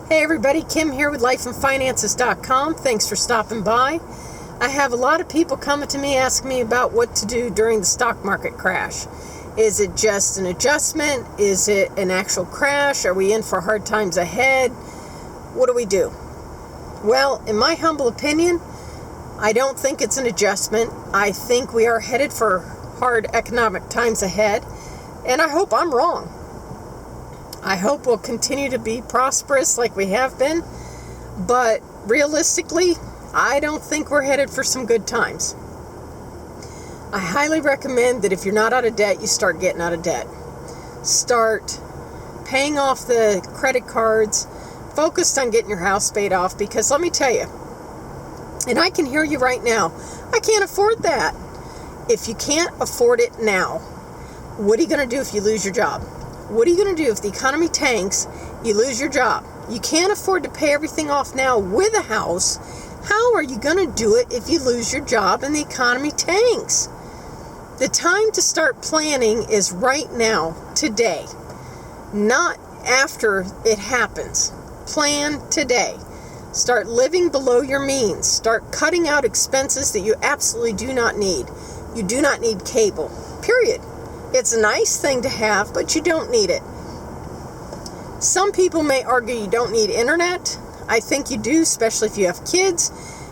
Hey everybody, Kim here with LifeandFinances.com. Thanks for stopping by. I have a lot of people coming to me asking me about what to do during the stock market crash. Is it just an adjustment? Is it an actual crash? Are we in for hard times ahead? What do we do? Well, in my humble opinion, I don't think it's an adjustment. I think we are headed for hard economic times ahead, and I hope I'm wrong. I hope we'll continue to be prosperous like we have been, but realistically, I don't think we're headed for some good times. I highly recommend that if you're not out of debt, you start getting out of debt. Start paying off the credit cards, focused on getting your house paid off, because let me tell you, and I can hear you right now, I can't afford that. If you can't afford it now, what are you going to do if you lose your job? What are you going to do if the economy tanks, you lose your job? You can't afford to pay everything off now with a house. How are you going to do it if you lose your job and the economy tanks? The time to start planning is right now, today, not after it happens. Plan today. Start living below your means. Start cutting out expenses that you absolutely do not need. You do not need cable, period. It's a nice thing to have, but you don't need it. Some people may argue you don't need internet. I think you do, especially if you have kids.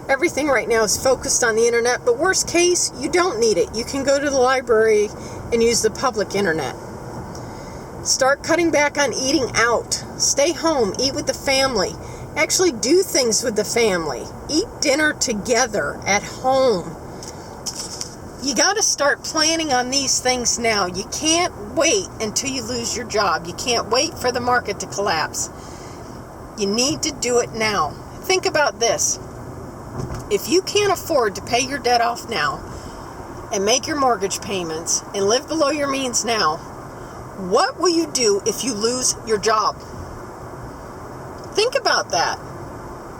Everything right now is focused on the internet, but worst case, you don't need it. You can go to the library and use the public internet. Start cutting back on eating out. Stay home, eat with the family. Actually do things with the family. Eat dinner together at home. You got to start planning on these things now. You can't wait until you lose your job. You can't wait for the market to collapse. You need to do it now. Think about this. If you can't afford to pay your debt off now and make your mortgage payments and live below your means now, what will you do if you lose your job? Think about that.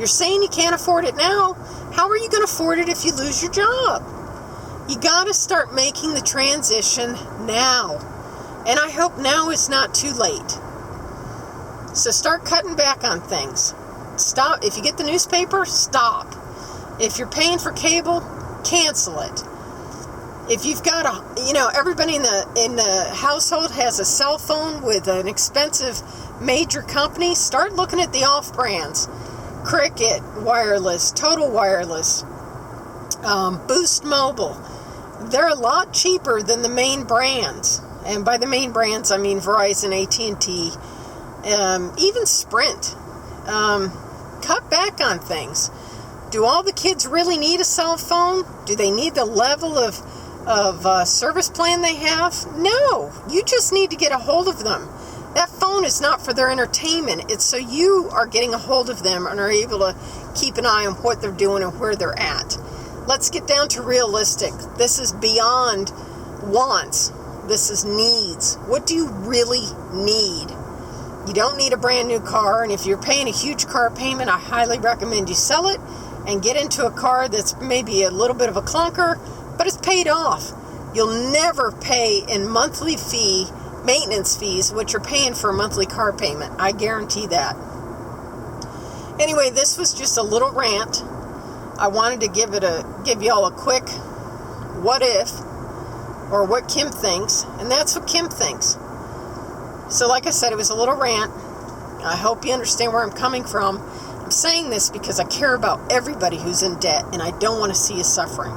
You're saying you can't afford it now. How are you going to afford it if you lose your job? You got to start making the transition now. And I hope now is not too late. So start cutting back on things. Stop. If you get the newspaper, stop. If you're paying for cable, cancel it. If you've got everybody in the household has a cell phone with an expensive major company, start looking at the off-brands. Cricket Wireless, Total Wireless, Boost Mobile. They're a lot cheaper than the main brands. And by the main brands, I mean Verizon, AT&T, even Sprint. Cut back on things. Do all the kids really need a cell phone? Do they need the level of service plan they have? No. You just need to get a hold of them. That phone is not for their entertainment. It's so you are getting a hold of them and are able to keep an eye on what they're doing and where they're at. Let's get down to realistic. This is beyond wants. This is needs. What do you really need? You don't need a brand new car, and if you're paying a huge car payment, I highly recommend you sell it and get into a car that's maybe a little bit of a clunker, but it's paid off. You'll never pay in monthly maintenance fees what you're paying for a monthly car payment. I guarantee that. Anyway, this was just a little rant. I wanted to give y'all a quick what if, or what Kim thinks, and that's what Kim thinks. So like I said, it was a little rant. I hope you understand where I'm coming from. I'm saying this because I care about everybody who's in debt, and I don't want to see you suffering.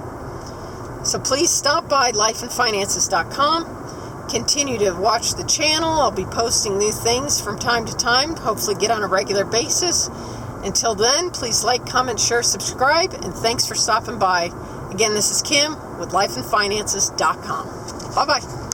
So please stop by LifeandFinances.com. Continue to watch the channel. I'll be posting new things from time to time, hopefully get on a regular basis. Until then, please like, comment, share, subscribe, and thanks for stopping by. Again, this is Kim with LifeandFinances.com. Bye-bye.